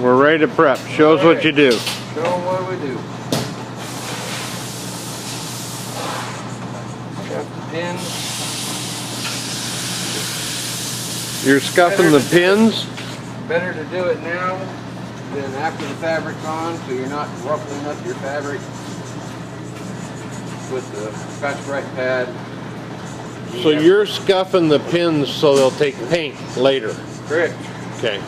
We're ready to prep. Show us what you do. Show them what we do. Got the pins. You're scuffing the pins? Better to do it now than after the fabric's on, so you're not ruffling up your fabric with the Scotch-Brite pad. So you're scuffing the pins so they'll take paint later? Correct. Okay.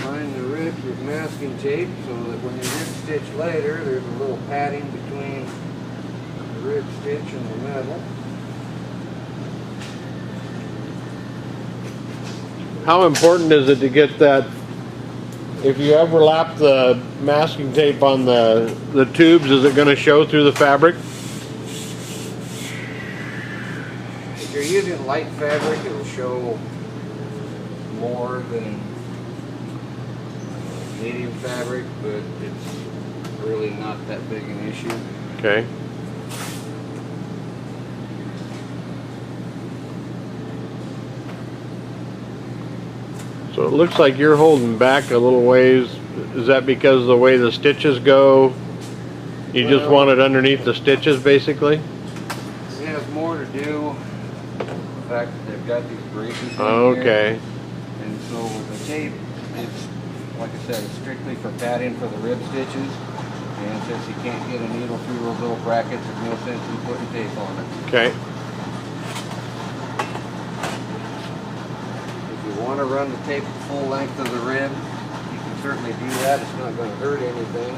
Line the ribs with masking tape so that when you rib stitch later, there's a little padding between the rib stitch and the metal. How important is it to get that, if you overlap the masking tape on the tubes, is it going to show through the fabric? If you're using light fabric, it'll show more than medium fabric, but it's really not that big an issue. Okay. So it looks like you're holding back a little ways. Is that because of the way the stitches go? You just want it underneath the stitches, basically? It has more to do with the fact that they've got these braces in Okay. here. And so the tape, it's, like I said, it's strictly for padding for the rib stitches. And since you can't get a needle through those little brackets, there's no sense in putting tape on it. Okay. If you want to run the tape the full length of the rib, you can certainly do that. It's not going to hurt anything.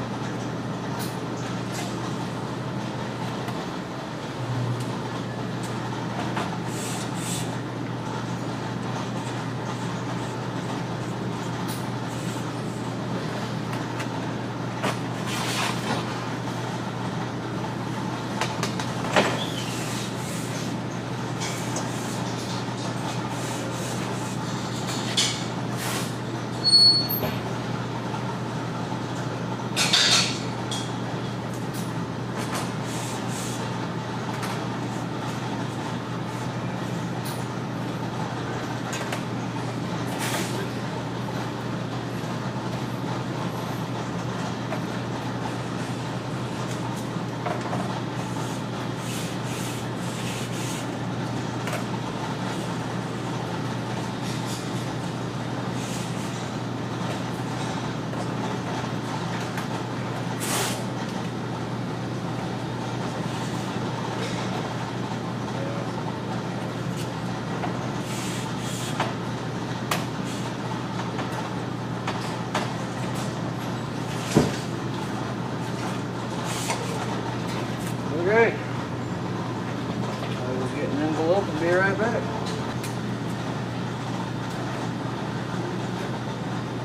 Okay. I will get an envelope and be right back.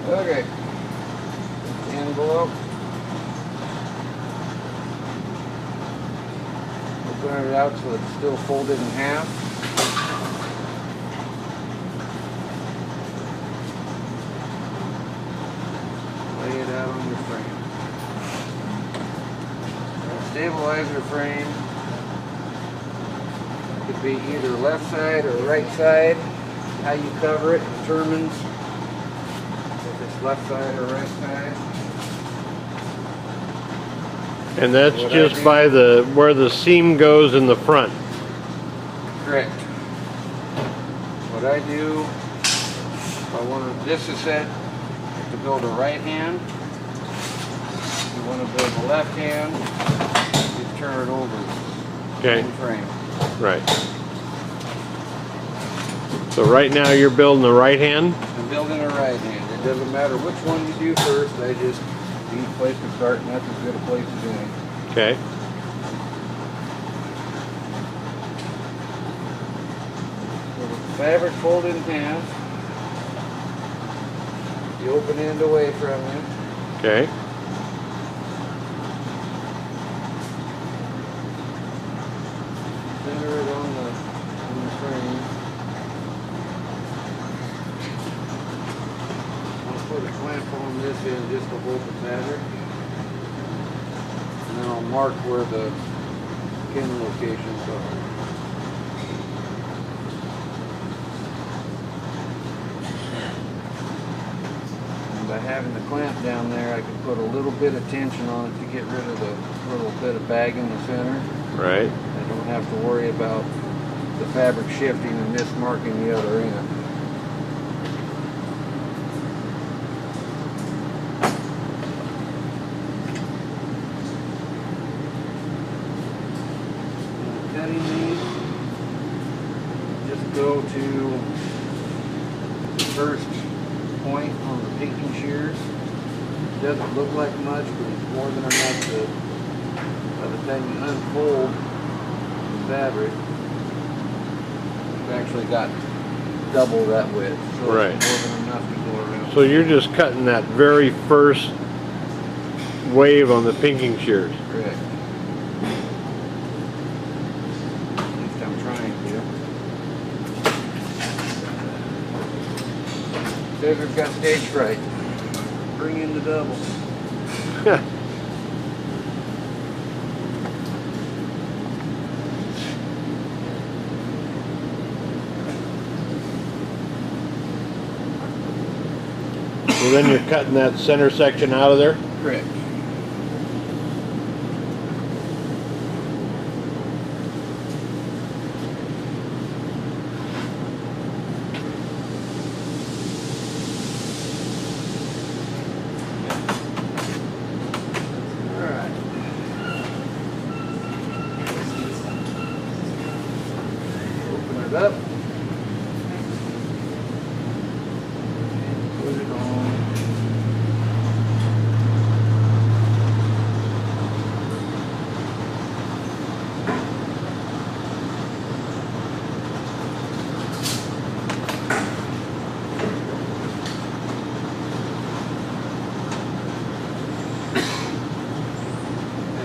Okay. Envelope. We'll turn it out so it's still folded in half. Lay it out on your frame. Stabilizer frame could be either left side or right side. How you cover it determines if it's left side or right side. And that's just by where the seam goes in the front. Correct. What I do, this is set to build a right hand. If you want to build a left hand, you turn it over. Okay. In frame. Right. So right now you're building the right hand? I'm building a right hand. It doesn't matter which one you do first. I just need a place to start, and that's as good a place as any. Okay. So with the fabric folded in half, the open end away from you. Okay. this in just to hold the fabric. And then I'll mark where the pin locations are. And by having the clamp down there, I can put a little bit of tension on it to get rid of the little bit of bag in the center. Right. I don't have to worry about the fabric shifting and mismarking the other end. Cutting these, just go to the first point on the pinking shears. It doesn't look like much, but it's more than enough to, by the time you unfold the fabric, you've actually got double that width. So right. It's more than enough to go around. So you're just cutting that very first wave on the pinking shears. Correct. At least I'm trying to. Cedric's got stage fright. Bring in the double. So then you're cutting that center section out of there? Correct. Alright. Open it up. Put it on.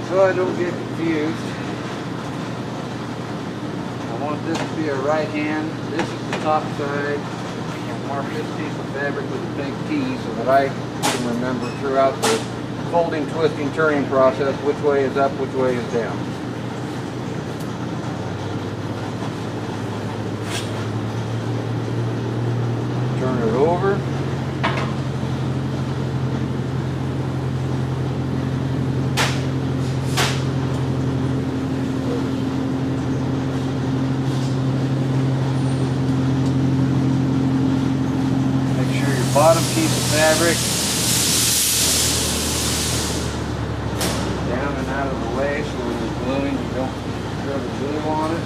So I don't get confused, I want this to be a right hand. This is the top side. I'll mark this piece of fabric with a big T so that I can remember throughout the folding, twisting, turning process which way is up, which way is down. Turn it over. Bottom piece of fabric down and out of the way so when you're gluing you don't throw the glue on it.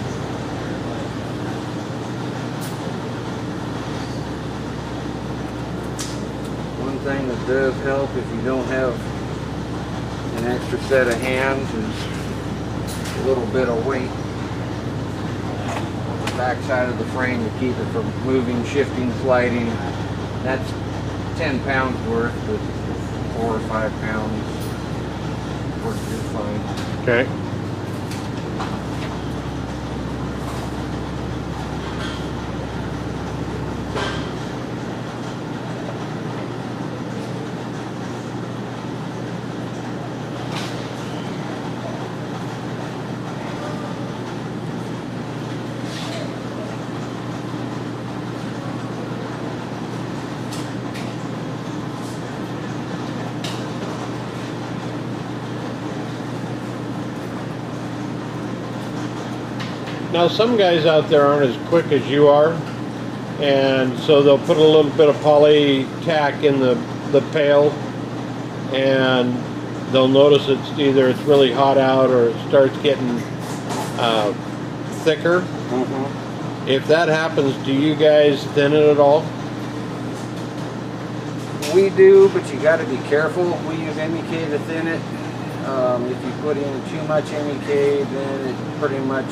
One thing that does help if you don't have an extra set of hands is a little bit of weight on the back side of the frame to keep it from moving, shifting, sliding. That's 10 pounds worth, but 4 or 5 pounds works just fine. Okay. Now some guys out there aren't as quick as you are, and so they'll put a little bit of poly tack in the pail, and they'll notice it's really hot out or it starts getting thicker. Mm-hmm. If that happens, do you guys thin it at all? We do, but you got to be careful. We use MEK to thin it. If you put in too much MEK, then it pretty much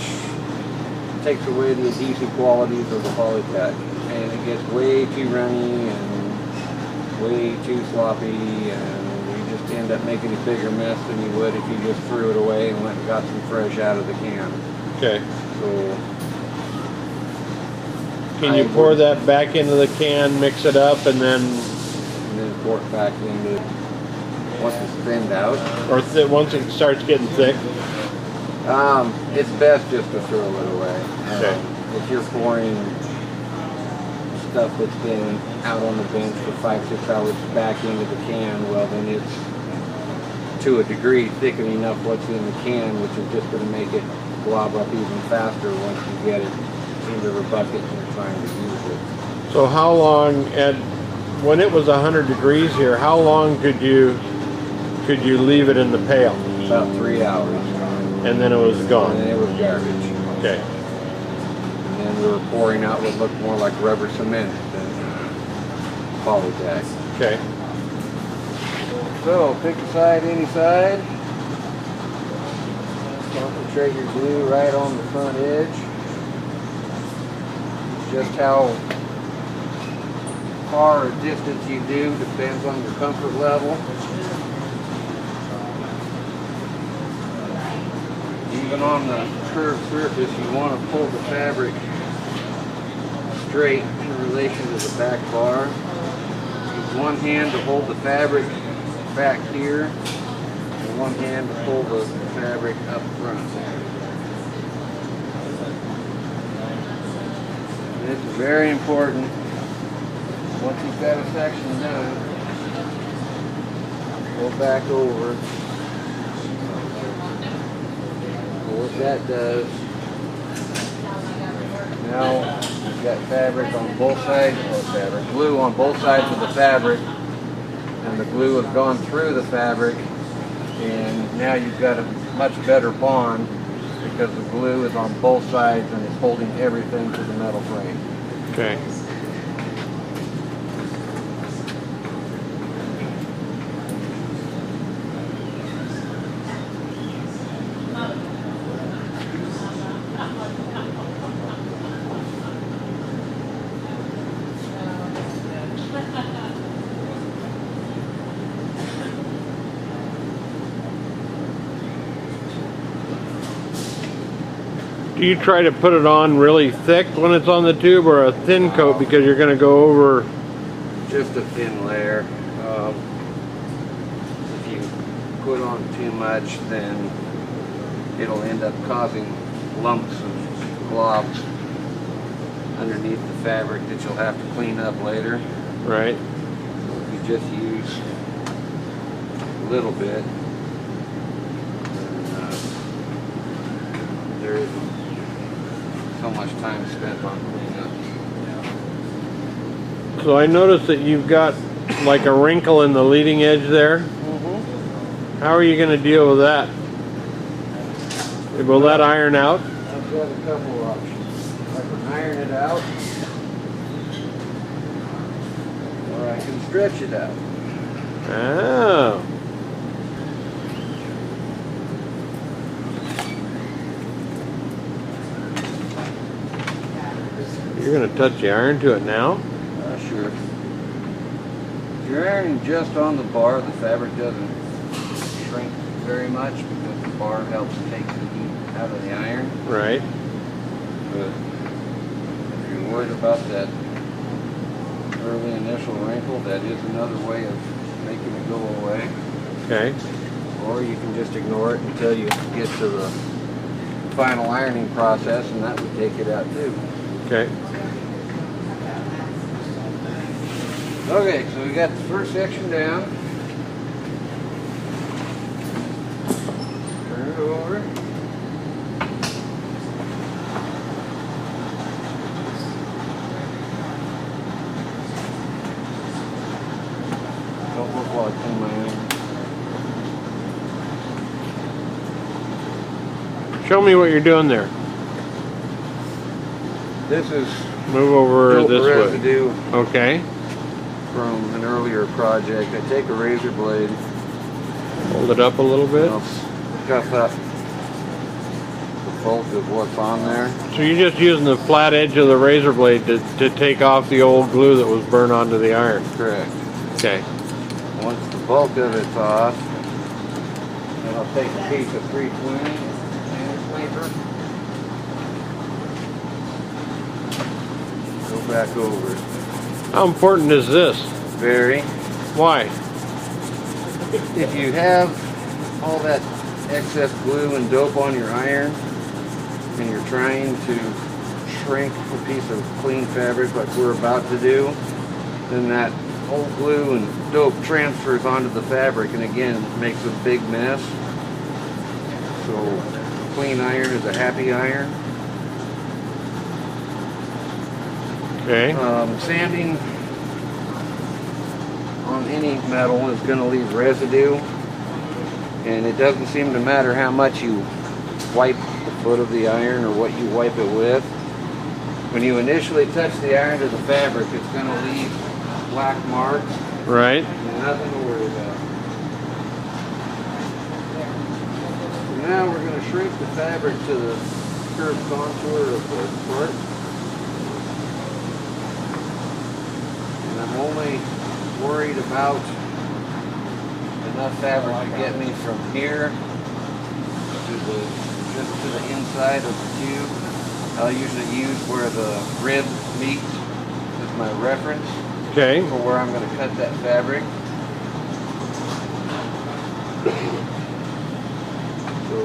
takes away the adhesive qualities of the polytack, and it gets way too runny and way too sloppy, and you just end up making a bigger mess than you would if you just threw it away and went and got some fresh out of the can. Okay. So can you pour that back into the can, mix it up, and then pour it back into once it's thinned out. Or once it starts getting thick? It's best just to throw it away. Okay. If you're pouring stuff that's been out on the bench for 5-6 hours back into the can, well then it's to a degree thickening up what's in the can, which is just going to make it glob up even faster once you get it into the bucket and you're trying to use it. So how long, and when it was 100 degrees here, how long could you leave it in the pail? About 3 hours. And then it was gone? And then it was garbage. Okay. And then we were pouring out what looked more like rubber cement than polytack. Okay. So, pick a side, any side. Concentrate your glue right on the front edge. Just how far or distance you do depends on your comfort level. Even on the curved surface, you want to pull the fabric straight in relation to the back bar. Use one hand to hold the fabric back here, and one hand to pull the fabric up front. And this is very important. Once you've got a section done, go back over. What that does, now you've got fabric on both sides, glue on both sides of the fabric, and the glue has gone through the fabric, and now you've got a much better bond because the glue is on both sides and it's holding everything to the metal frame. Okay. Do you try to put it on really thick when it's on the tube, or a thin coat because you're going to go over? Just a thin layer. If you put on too much, then it'll end up causing lumps and globs underneath the fabric that you'll have to clean up later. Right. So if you just use a little bit, there isn't so much time spent on cleanup. So I noticed that you've got like a wrinkle in the leading edge there. Mm-hmm. How are you going to deal with that? Will that iron out? I've got a couple of options. I can iron it out, or I can stretch it out. Oh. You're going to touch the iron to it now? Sure. If you're ironing just on the bar, the fabric doesn't shrink very much because the bar helps take the heat out of the iron. Right. But if you're worried about that early initial wrinkle, that is another way of making it go away. Okay. Or you can just ignore it until you get to the final ironing process, and that would take it out too. Okay. Okay, so we got the first section down. Turn it over. Don't look while I clean my iron. Show me what you're doing there. This is Move over dope this way. residue Okay. from an earlier project. I take a razor blade, Hold it up a little bit. I'll scuff up the bulk of what's on there. So you're just using the flat edge of the razor blade to take off the old glue that was burned onto the iron. Correct. Okay. Once the bulk of it's off, then I'll take a piece of 320 sandpaper, go back over it. How important is this? Very. Why? If you have all that excess glue and dope on your iron and you're trying to shrink a piece of clean fabric like we're about to do, then that whole glue and dope transfers onto the fabric and again makes a big mess. So clean iron is a happy iron. Okay. Sanding on any metal is going to leave residue, and it doesn't seem to matter how much you wipe the foot of the iron or what you wipe it with. When you initially touch the iron to the fabric, it's going to leave black marks. Right. Nothing to worry about. So now we're going to shrink the fabric to the curved contour of the part. And I'm only worried about enough fabric to get me from here to just to the inside of the tube. I'll usually use where the rib meets as my reference. Okay. For where I'm going to cut that fabric. So,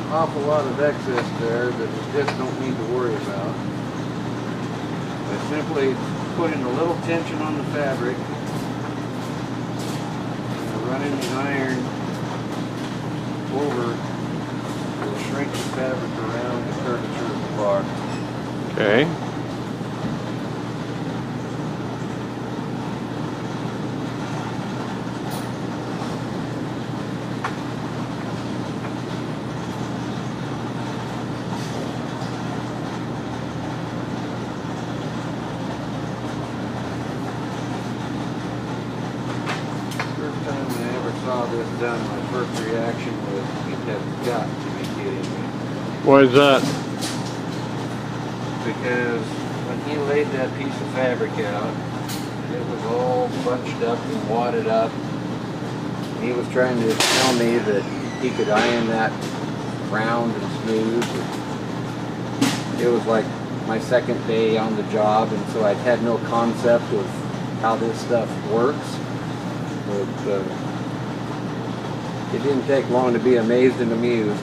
an awful lot of excess there that we just don't need to worry about. By simply putting a little tension on the fabric and running the iron over will shrink the fabric around the curvature of the bar. Okay. This done, my first reaction was, you have got to be kidding me. Why is that? Because when he laid that piece of fabric out, it was all bunched up and wadded up. He was trying to tell me that he could iron that round and smooth. It was like my second day on the job, and so I had no concept of how this stuff works. But it didn't take long to be amazed and amused.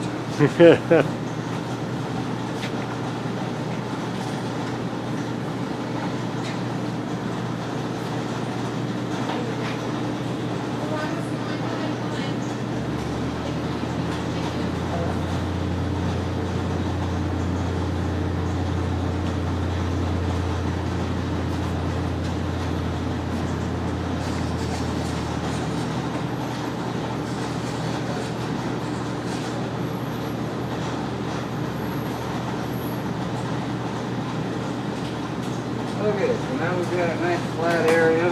Okay, so now we've got a nice flat area to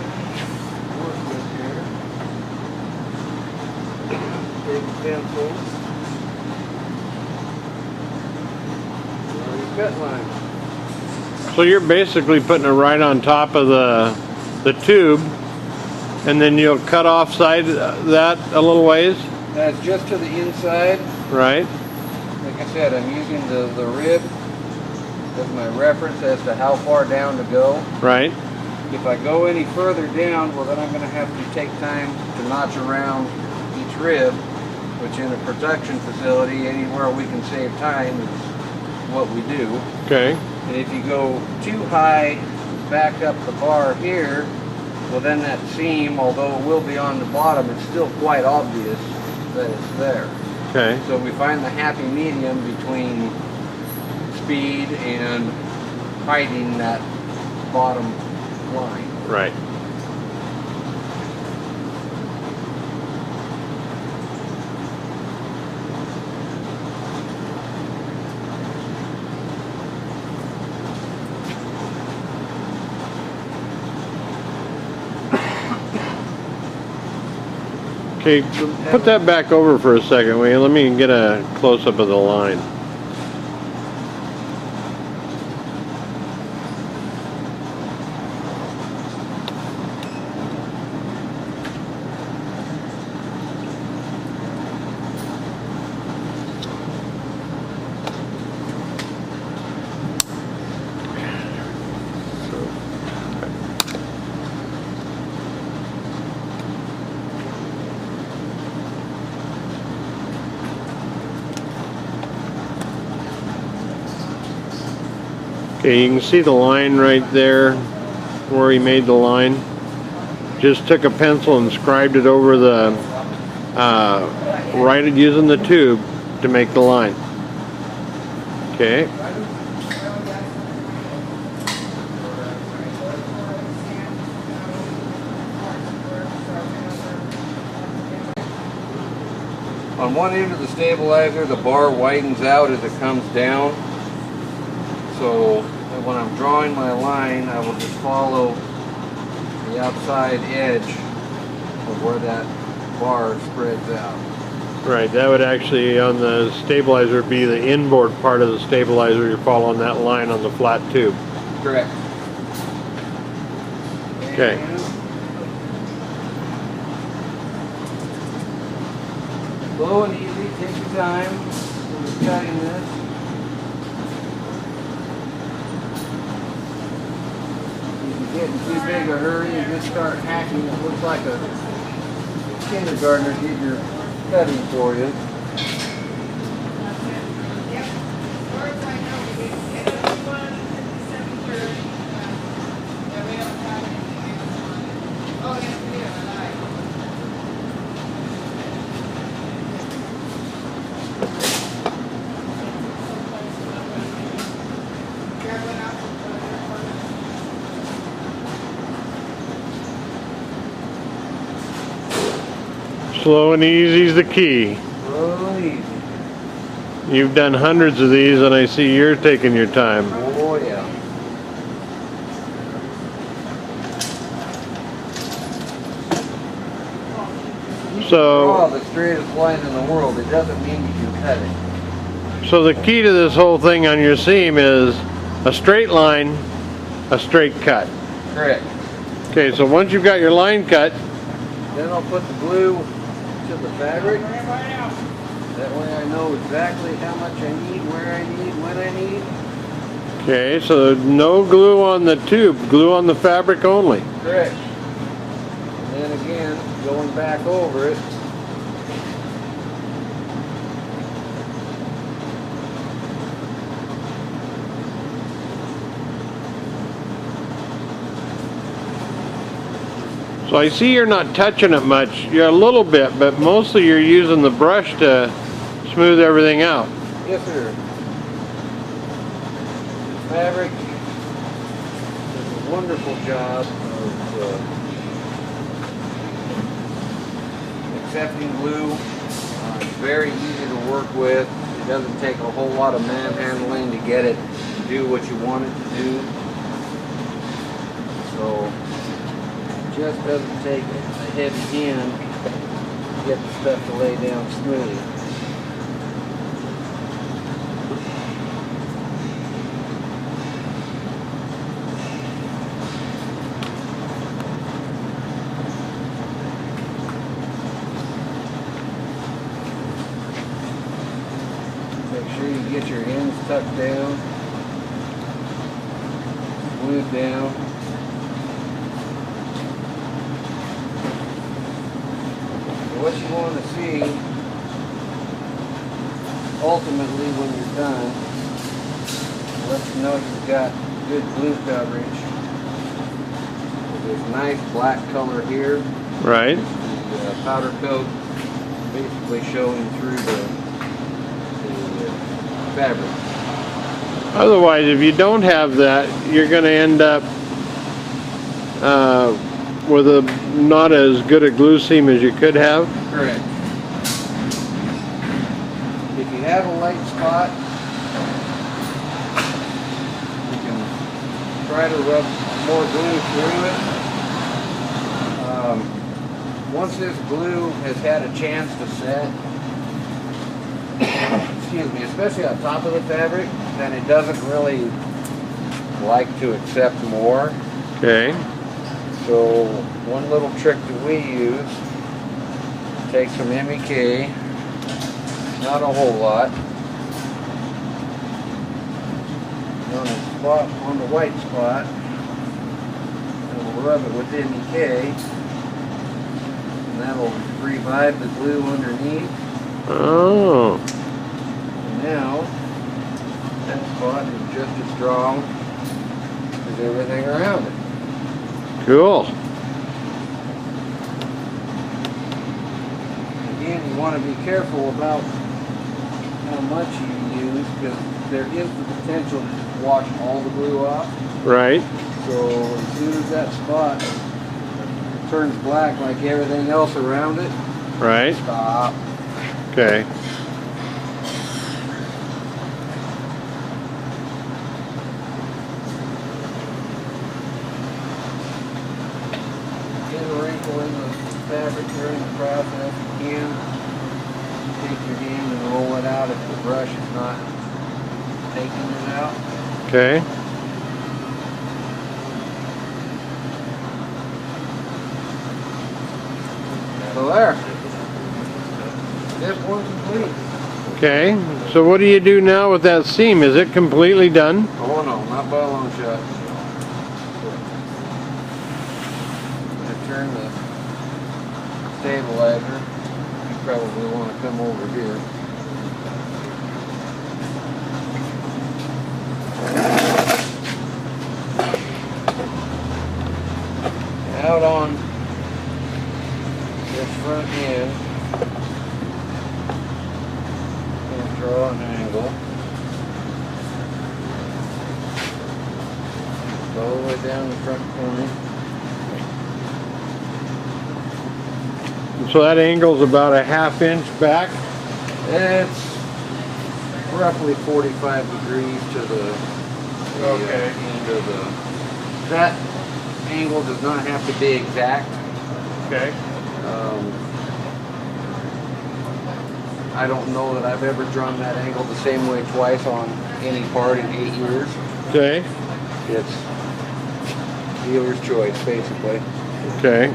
work with here. Take a pencil. Draw your cut line. So you're basically putting it right on top of the tube, and then you'll cut off side that a little ways? That's just to the inside. Right. Like I said, I'm using the rib as my reference as to how far down to go. Right. If I go any further down, well then I'm going to have to take time to notch around each rib, which in a production facility, anywhere we can save time is what we do. Okay. And if you go too high back up the bar here, well then that seam, although it will be on the bottom, it's still quite obvious that it's there. Okay. So we find the happy medium between speed and hiding that bottom line. Right. Okay, put that back over for a second, will you? Let me get a close-up of the line. Okay, you can see the line right there where he made the line. Just took a pencil and scribed it over the right using the tube to make the line. Okay. On one end of the stabilizer, the bar widens out as it comes down. So when I'm drawing my line, I will just follow the outside edge of where that bar spreads out. Right, that would actually on the stabilizer be the inboard part of the stabilizer. You're following that line on the flat tube. Correct. Okay. Slow and easy, take your time when you're cutting this. If you get in too big a hurry and just start hacking, it looks like a kindergartner did your cutting for you. Slow and easy is the key. Slow and easy. You've done hundreds of these and I see you're taking your time. Oh yeah. So, draw the straightest line in the world, it doesn't mean you can cut it. so the key to this whole thing on your seam is a straight line, a straight cut. Correct. Okay, so once you've got your line cut, Then I'll put the glue to the fabric. That way I know exactly how much I need, where I need, when I need. okay, so no glue on the tube, glue on the fabric only. Correct. And then again, going back over it. So I see you're not touching it much. You're a little bit, but mostly you're using the brush to smooth everything out. Yes, sir. The fabric does a wonderful job of accepting glue. It's very easy to work with. It doesn't take a whole lot of manhandling to get it to do what you want it to do. So it just doesn't take a heavy hand to get the stuff to lay down smoothly. Make sure you get your ends tucked down, glued down. And what you want to see, ultimately when you're done, let you know you've got good glue coverage. There's nice black color here. Right. The powder coat basically showing through the fabric. Otherwise, if you don't have that, you're going to end up with a not as good a glue seam as you could have. Correct. If you have a light spot, you can try to rub more glue through it. Once this glue has had a chance to set, excuse me, especially on top of the fabric, then it doesn't really like to accept more. Okay. So one little trick that we use, take some MEK, not a whole lot, on a spot, on the white spot, and we'll rub it with MEK, and that'll revive the glue underneath. Oh. Now, that spot is just as strong everything around it. Cool. Again, you want to be careful about how much you use, because there is the potential to just wash all the glue off. Right. So as soon as that spot turns black like everything else around it, Right. stop. Okay. Get a wrinkle in the fabric during the process. You can take your hand and roll it out if the brush is not taking it out. Okay. So there. This one's complete. Okay. So what do you do now with that seam? Is it completely done? Oh no, not by a long shot. I turn the stabilizer. You probably want to come over here. Out on this front end, and draw an angle. All the way down the front point. So that angle's about a 1/2 inch back? It's roughly 45 degrees to the Okay. end of the... That angle does not have to be exact. Okay. I don't know that I've ever drawn that angle the same way twice on any part in 8 years. Okay. It's dealer's choice, basically. Okay.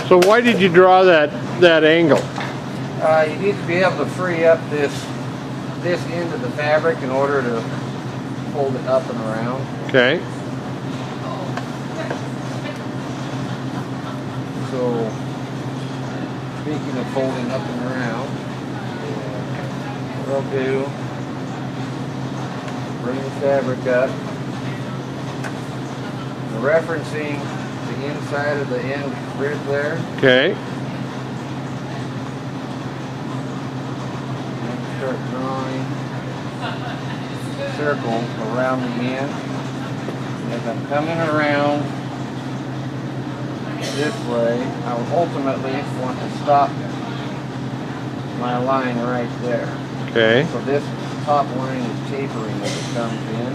So why did you draw that angle? You need to be able to free up this end of the fabric in order to fold it up and around. Okay. So, speaking of folding up and around, what I'll do, bring the fabric up, referencing the inside of the end rib there. Okay. And start drawing a circle around the end. As I'm coming around this way, I will ultimately want to stop my line right there. Okay. So this top line is tapering as it comes in.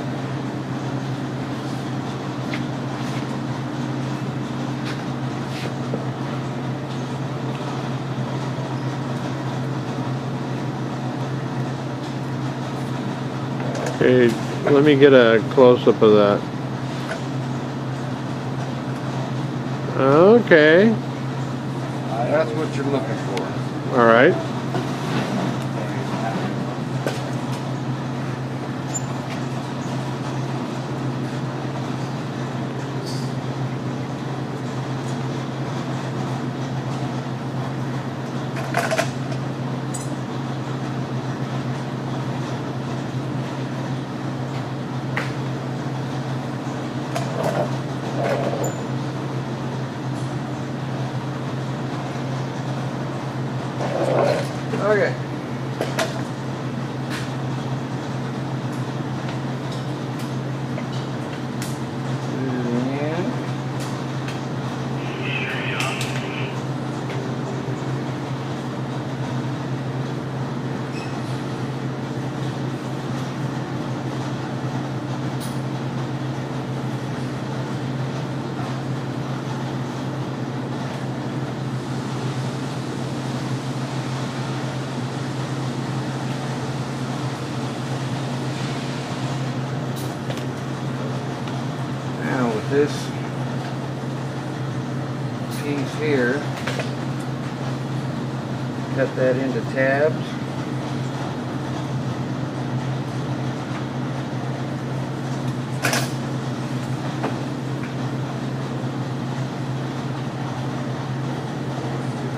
Okay, let me get a close-up of that. Okay. That's what you're looking for. All right. Okay. piece here. Cut that into tabs.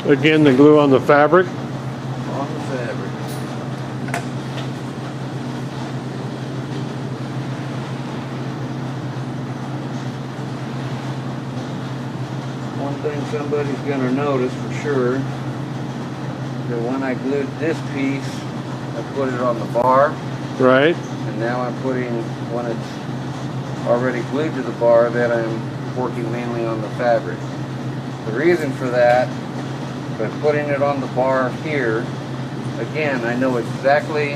Again, the glue on the fabric. On the fabric. One thing somebody's going to notice for sure, that when I glued this piece, I put it on the bar. Right. And now I'm putting, when it's already glued to the bar, then I'm working mainly on the fabric. The reason for that, by putting it on the bar here, again, I know exactly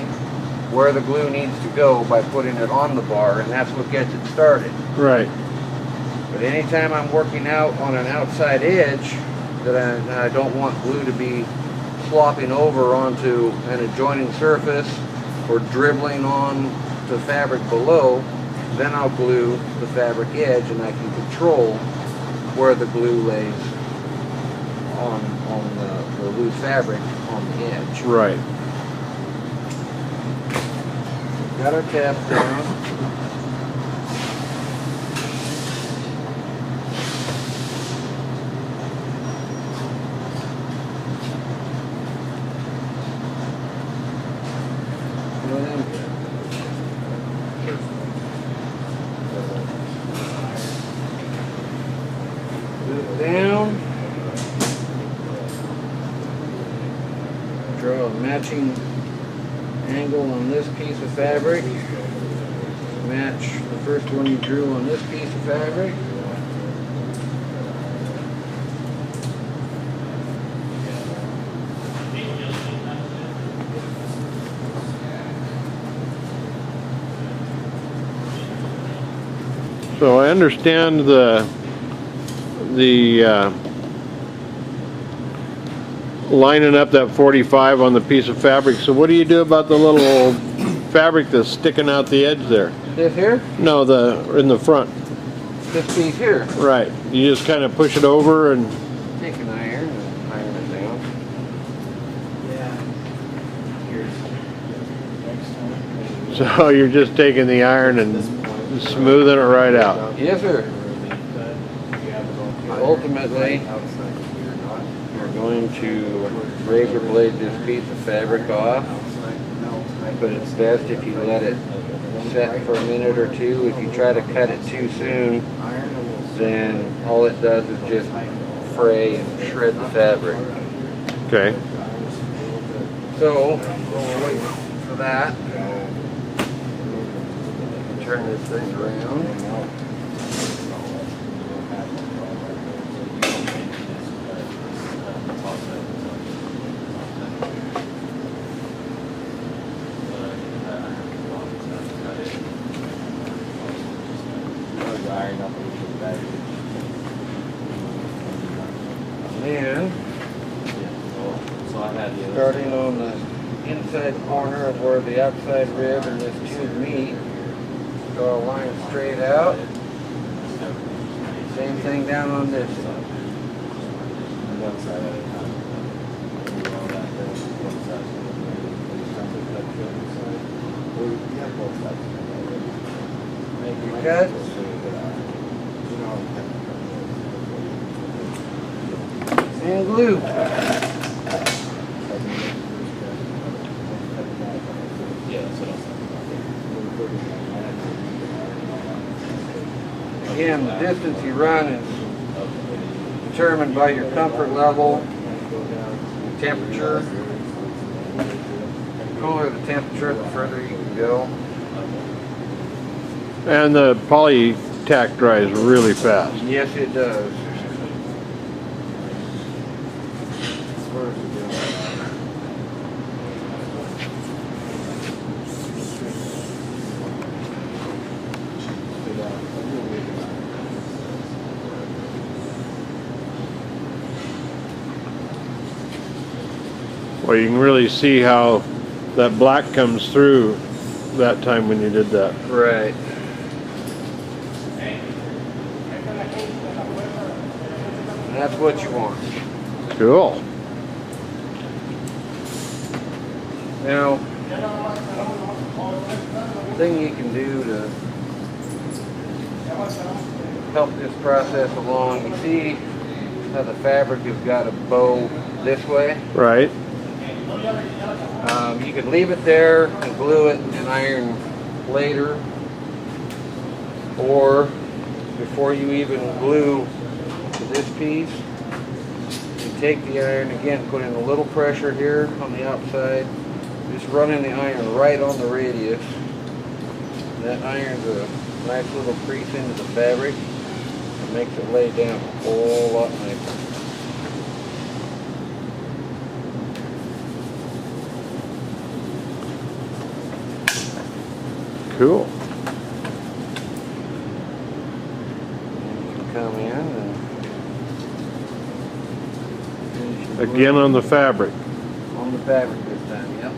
where the glue needs to go by putting it on the bar, and that's what gets it started. Right. But anytime I'm working out on an outside edge that I don't want glue to be slopping over onto an adjoining surface or dribbling on the fabric below, then I'll glue the fabric edge, and I can control where the glue lays on the loose fabric on the edge. Right. Got our tabs down. Down. Draw a matching angle on this piece of fabric. Match the first one you drew on this piece of fabric. So I understand the lining up that 45 on the piece of fabric. So what do you do about the little fabric that's sticking out the edge there? This here? No, in the front. This piece here. Right. You just kind of push it over and Take an iron and iron it down. Yeah. so you're just taking the iron and smoothing it right out. Yes, sir. Ultimately, you're going to razor blade this piece of fabric off, but it's best if you let it set for a minute or two. If you try to cut it too soon, then all it does is just fray and shred the fabric. Okay. So, we'll wait for that. Turn this thing around. And starting on the inside corner of where the outside rib and this tube meet, draw a line straight out. Same thing down on this side. Make your cuts. And glue. Again, the distance you run is determined by your comfort level, temperature. The cooler the temperature, the further you can go. And the poly tack dries really fast. Yes, it does. Well, you can really see how that black comes through that time when you did that. Right. that's what you want. Cool. Now, the thing you can do to help this process along, you see how the fabric has got a bow this way? Right. You can leave it there and glue it and iron later, or before you even glue to this piece, you take the iron again, put in a little pressure here on the outside, just running the iron right on the radius. That iron's a nice little crease into the fabric and makes it lay down a whole lot nicer. Cool. You can come in and finish Again on the fabric. on the fabric this time, yep.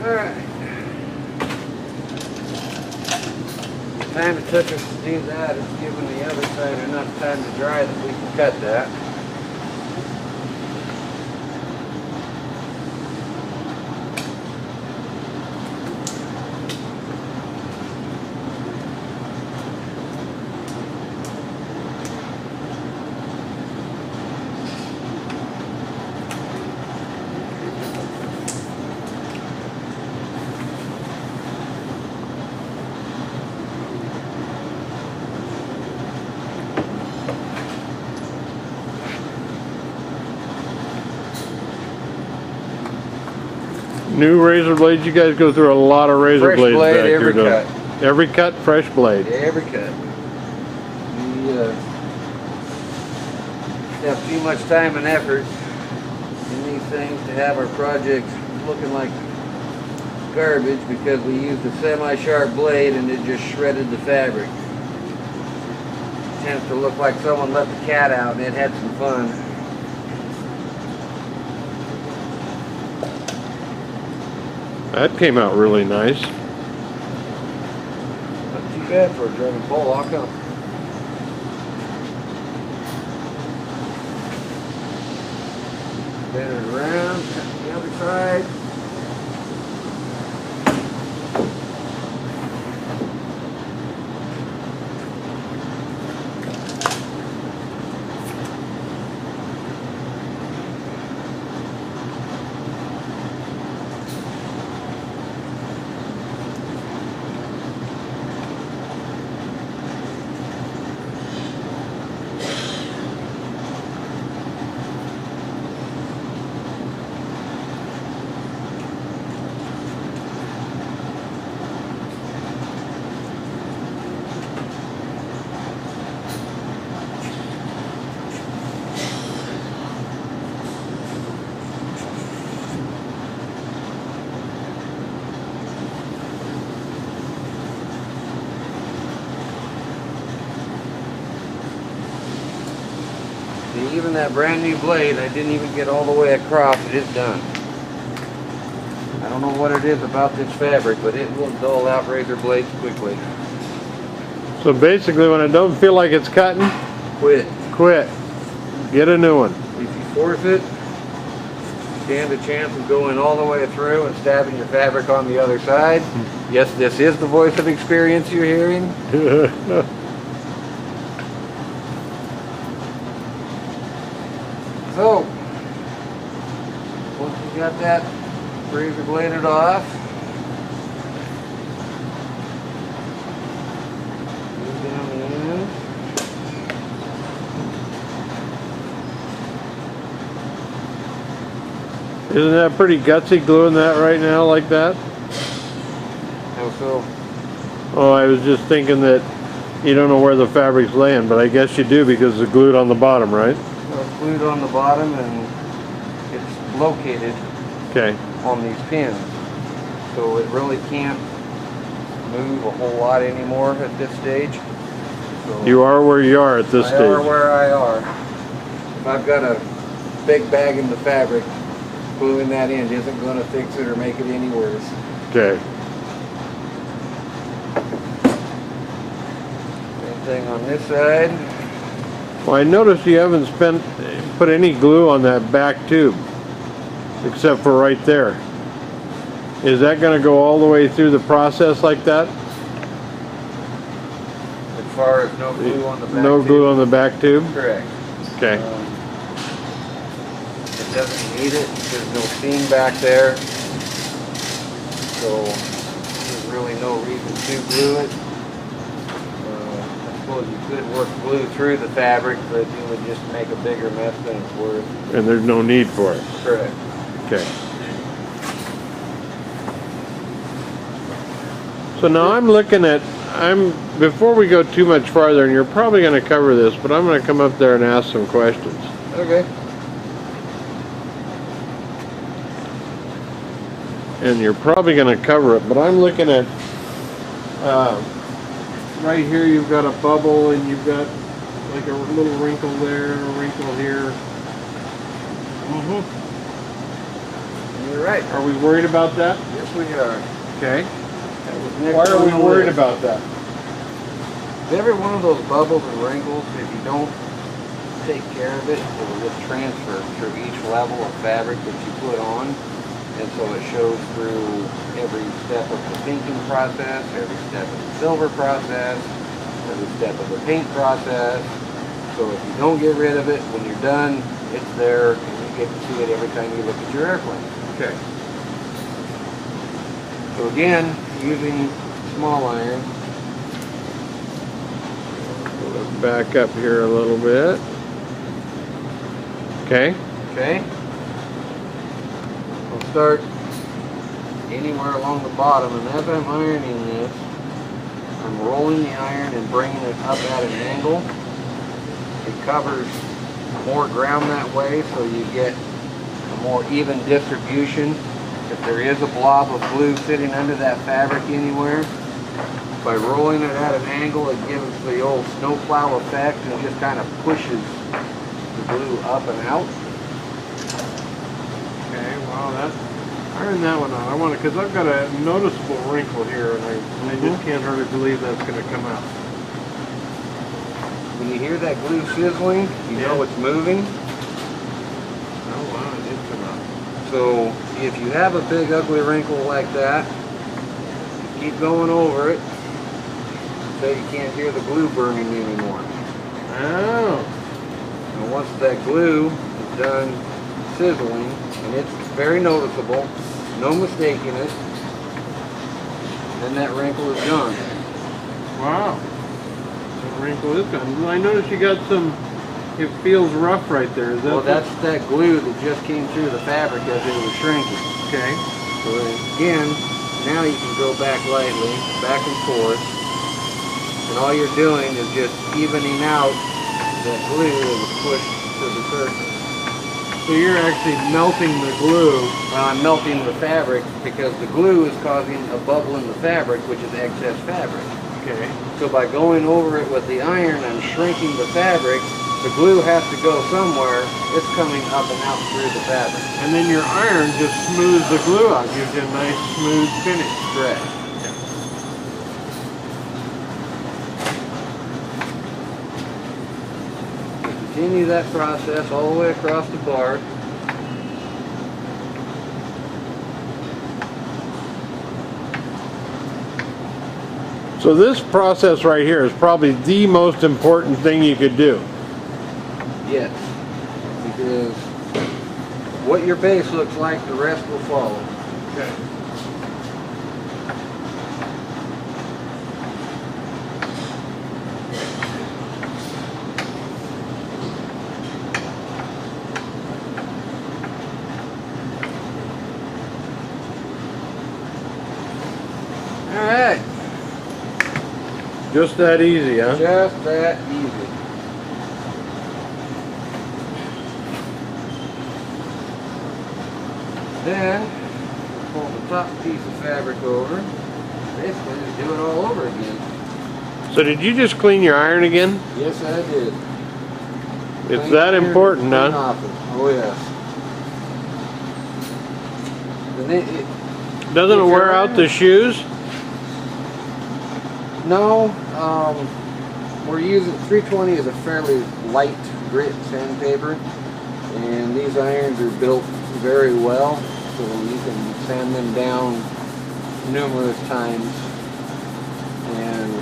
Alright. Time it took us to do that is giving the other side enough time to dry that we can cut that. New razor blades. You guys go through a lot of razor Fresh blades blade, back every here, cut. don't you? Every cut, fresh blade. Every cut. We have too much time and effort in these things to have our projects looking like garbage because we used a semi-sharp blade and it just shredded the fabric. It tends to look like someone let the cat out and it had some fun. That came out really nice. Not too bad for a German pole, how come? Bend it around, cut the other side. See, even that brand new blade, I didn't even get all the way across. It is done. I don't know what it is about this fabric, but it will dull out razor blades quickly. So basically, when I don't feel like it's cutting, Quit. quit. Get a new one. If you force it, stand a chance of going all the way through and stabbing your fabric on the other side. Yes, this is the voice of experience you're hearing. So, once you got that razor bladed off, move down the end. Isn't that pretty gutsy gluing that right now like that? How so? Oh, I was just thinking that you don't know where the fabric's laying, but I guess you do because it's glued on the bottom, right? Well, it's glued on the bottom and it's located on these pins. So it really can't move a whole lot anymore at this stage. So You are where you are at this stage. I are where I are. If I've got a big bag in the fabric, gluing that in isn't going to fix it or make it any worse. Okay. Same thing on this side. Well, I noticed you haven't put any glue on that back tube, except for right there. Is that going to go all the way through the process like that? As far as no glue on the back No tube? glue on the back tube? Correct. Okay. It doesn't need it. There's no seam back there. So there's really no reason to glue it. I suppose you could work glue through the fabric, but you would just make a bigger mess than it's worth. And there's no need for it? Correct. Okay. So now I'm looking at, before we go too much farther, and you're probably going to cover this, but I'm going to come up there and ask some questions. Okay. And you're probably going to cover it, but I'm looking at, right here you've got a bubble and you've got like a little wrinkle there and a wrinkle here. You're right. Are we worried about that? Yes, we are. Okay. Next Why are we on the worried list. about that? Every one of those bubbles and wrinkles, if you don't take care of it, it will just transfer through each level of fabric that you put on. And so it shows through every step of the painting process, every step of the silver process, every step of the paint process. So if you don't get rid of it, when you're done, it's there and you get to see it every time you look at your airplane. Okay. So again, using small iron. Let's back up here a little bit. Okay. Okay. I'll start anywhere along the bottom, and as I'm ironing this, I'm rolling the iron and bringing it up at an angle. It covers more ground that way, so you get a more even distribution. If there is a blob of glue sitting under that fabric anywhere, by rolling it at an angle, it gives the old snowplow effect and just kind of pushes the glue up and out. Okay, wow, iron that one out. I want to, because I've got a noticeable wrinkle here, and I just can't hardly believe that's going to come out. When you hear that glue sizzling, you know it's moving. Oh wow, it did come out. So if you have a big ugly wrinkle like that, you keep going over it so you can't hear the glue burning anymore. Oh. And once that glue is done sizzling, and it's very noticeable, no mistaking it, then that wrinkle is gone. Wow. The wrinkle is gone. I noticed you got some, it feels rough right there. Is that Well, that's that glue that just came through the fabric as it was shrinking. okay? So again, now you can go back lightly, back and forth, and all you're doing is just evening out that glue that was pushed to the surface. So you're actually melting the glue. I'm melting the fabric because the glue is causing a bubble in the fabric, which is excess fabric. Okay. So by going over it with the iron and shrinking the fabric, the glue has to go somewhere. It's coming up and out through the fabric. And then your iron just smooths the glue out, gives you a nice smooth finish. Correct. Continue that process all the way across the bar. So this process right here is probably the most important thing you could do. Yes, because what your base looks like, the rest will follow. Okay. Alright. Just that easy, huh? Just that easy. Then, pull the top piece of fabric over. Basically, just do it all over again. So did you just clean your iron again? Yes, I did. It's Clean that iron, important, clean huh? off it. Oh, yes. And Doesn't it if wear you're out iron- the shoes? No, we're using 320 is a fairly light grit sandpaper, and these irons are built very well, so you can sand them down numerous times, and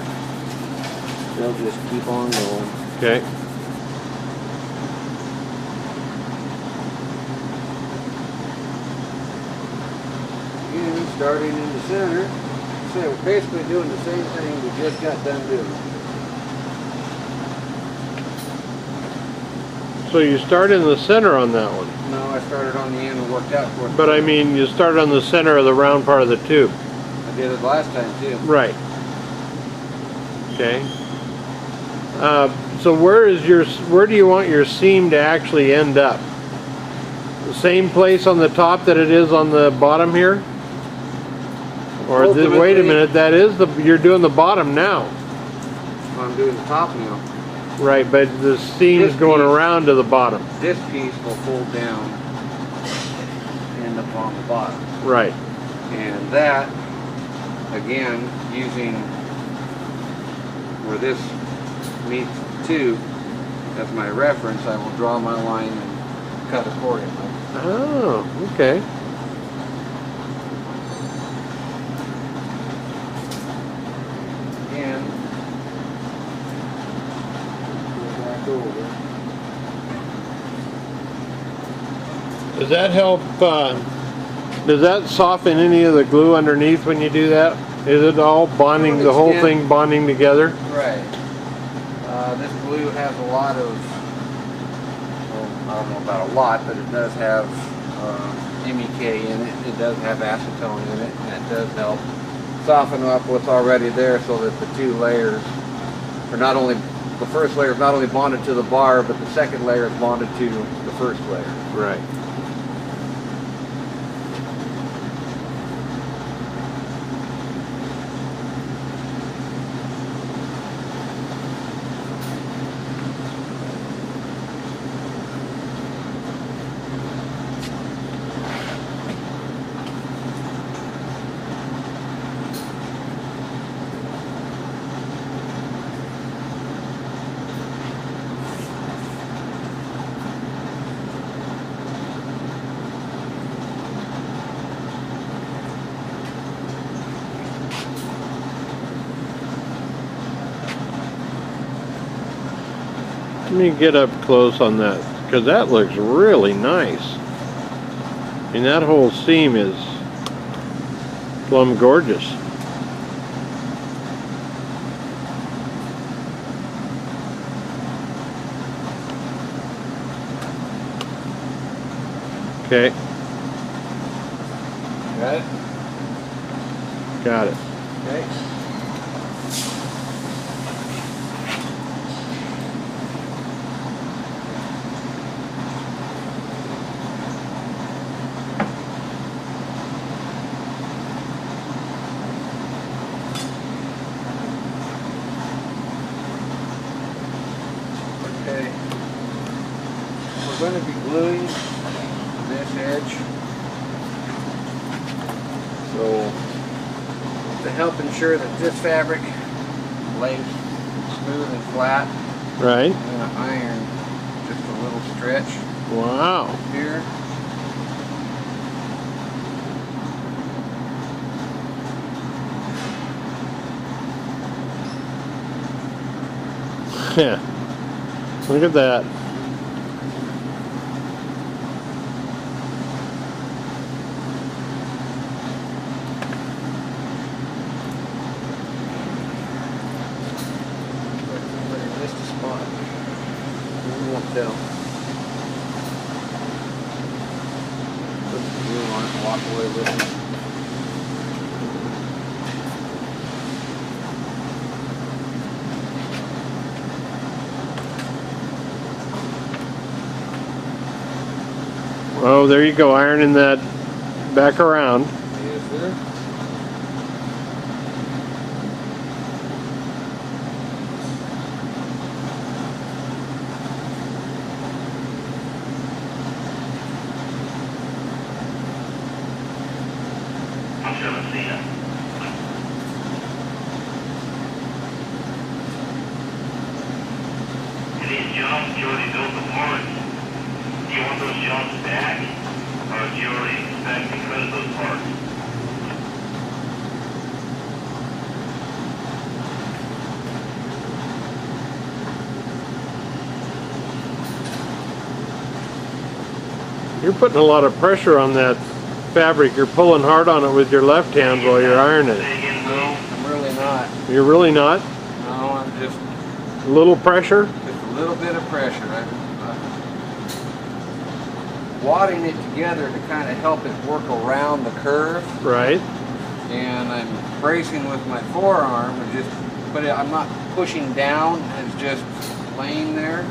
they'll just keep on going. Okay. Again, starting in the center. So we're basically doing the same thing we just got done doing. So you start in the center on that one. No, I started on the end and worked out for it. But I mean, you start on the center of the round part of the tube. I did it last time too. Right. Okay. So where do you want your seam to actually end up? The same place on the top that it is on the bottom here? Or wait a minute, you're doing the bottom now. I'm doing the top now. Right, but the seam's going around to the bottom. This piece will fold down and end up on the bottom. Right. And that, again, using where this meets the tube as my reference, I will draw my line and cut accordingly. Oh, okay. Again, go back over. Does that help, does that soften any of the glue underneath when you do that? Is it all bonding, the whole thing bonding together? Right. This glue has a lot of, well, I don't know about a lot, but it does have MEK in it. It does have acetone in it, and it does help soften up what's already there so that the two layers are not only, the first layer is not only bonded to the bar, but the second layer is bonded to the first layer. Right. Let me get up close on that, because that looks really nice. I mean, that whole seam is plumb gorgeous. Okay. Got it? Got it. Okay. Okay. We're going to be gluing this edge. So, to help ensure that this fabric lays smooth and flat, Right. I'm going to iron just a little stretch Wow. here. Yeah. Look at that. But I missed a spot. You won't tell. Put the glue on it and walk away with it. Oh, there you go, ironing that back around. Yes, sir. These jumps, you already built the parts. Do you want those jumps back? Or do you already expect to credit those parts? You're putting a lot of pressure on that fabric. You're pulling hard on it with your left hand while you're ironing it. No, I'm really not. You're really not? No, I'm just A little pressure? a little bit of pressure. I'm wadding it together to kind of help it work around the curve. Right. And I'm bracing with my forearm and just I'm not pushing down, it's just laying there.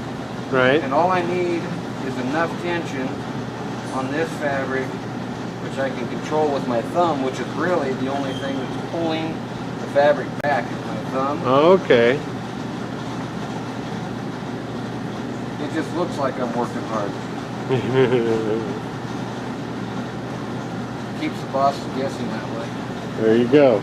Right. And all I need is enough tension on this fabric, which I can control with my thumb, which is really the only thing that's pulling the fabric back is my thumb. Okay. It just looks like I'm working hard. Keeps the bosses guessing that way. There you go.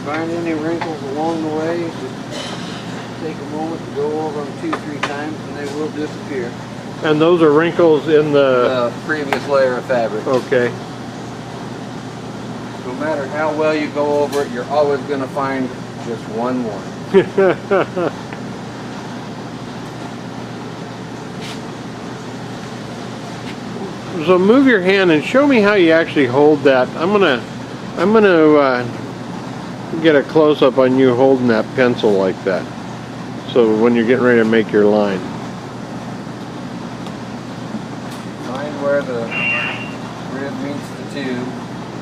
Find any wrinkles along the way, just take a moment to go over them 2-3 times and they will disappear. And those are wrinkles in the... The previous layer of fabric. Okay. No matter how well you go over it, you're always going to find just one more. So move your hand and show me how you actually hold that. I'm gonna get a close-up on you holding that pencil like that. So when you're getting ready to make your line. Find where the rib meets the tube.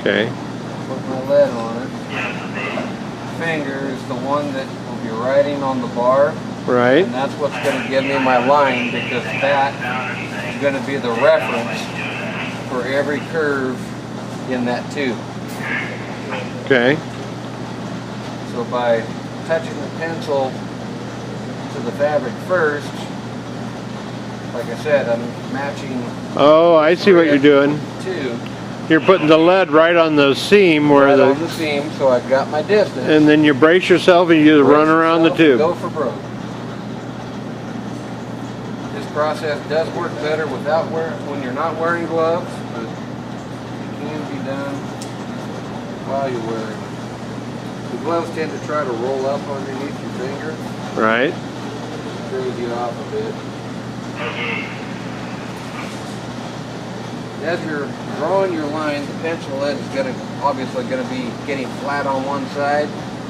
Okay. Put my lead on it. Finger is the one that will be riding on the bar. Right. And that's what's going to give me my line, because that is going to be the reference for every curve in that tube. Okay. So by touching the pencil to the fabric first, like I said, I'm matching. Oh, I see what you're doing. Tube. You're putting the lead right on the seam where Right on the seam, so I've got my distance. and then you brace yourself and you run around the tube. Go for broke. This process does work better without when you're not wearing gloves, but it can be done while you're wearing them. The gloves tend to try to roll up underneath your finger. Right. Throws you off a bit. As you're drawing your line, the pencil lead is obviously going to be getting flat on one side,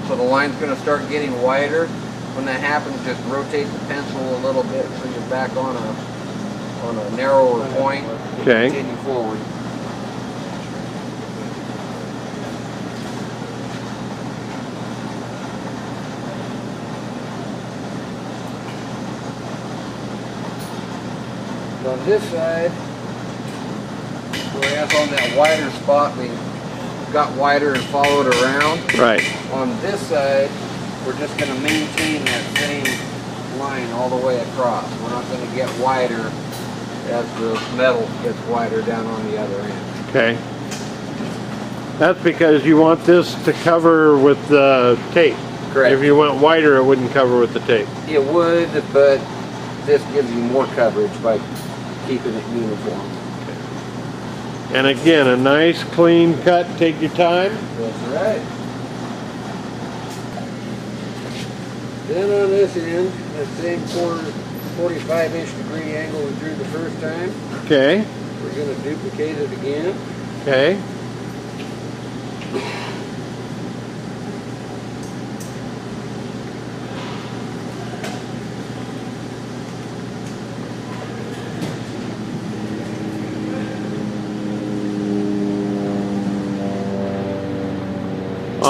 so the line's going to start getting wider. When that happens, just rotate the pencil a little bit so you're back on a narrower point. Okay. Continue forward. On this side, whereas on that wider spot we got wider and followed around. Right. On this side, we're just going to maintain that same line all the way across. We're not going to get wider as the metal gets wider down on the other end. Okay. That's because you want this to cover with the tape. Correct. If you went wider, it wouldn't cover with the tape. It would, but this gives you more coverage by keeping it uniform. And again, a nice clean cut. Take your time. That's right. Then on this end, that same 45-inch degree angle we drew the first time, Okay. we're going to duplicate it again. Okay.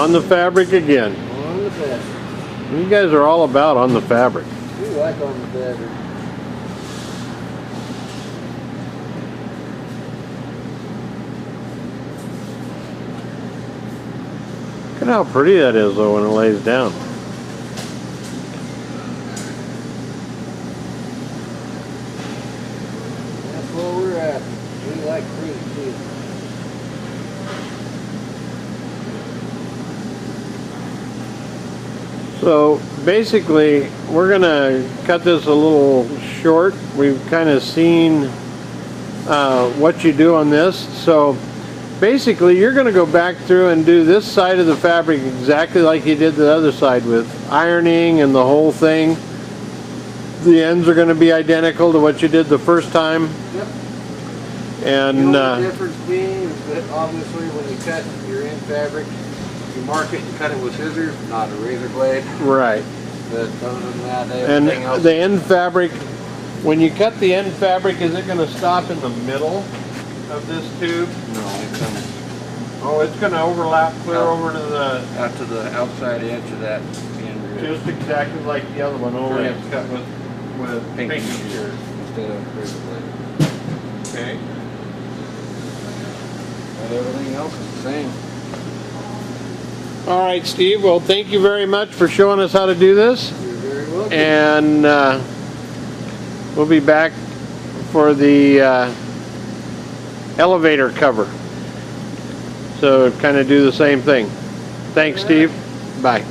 On the fabric again. On the fabric. You guys are all about on the fabric. We like on the fabric. Look at how pretty that is though when it lays down. That's where we're at. We like pretty too. So basically we're gonna cut this a little short. We've kind of seen what you do on this. So basically you're gonna go back through and do this side of the fabric exactly like you did the other side with ironing and the whole thing. The ends are gonna be identical to what you did the first time. Yep. And the only difference being is that obviously when you cut your end fabric, you mark it and cut it with scissors, not a razor blade. right. But other than that, And everything else. the end fabric, when you cut the end fabric, is it gonna stop in the middle of this tube? No, it comes Oh, it's gonna overlap clear over to the, out to the outside edge of that end rib. just exactly like the other one, only Correct. it's cut with Pinky pinky shears shears. instead of razor blade. Okay. But everything else is the same. All right, Steve. Well, thank you very much for showing us how to do this, You're very welcome. and we'll be back for the elevator cover. So kind of do the same thing. Thanks, Steve. Bye.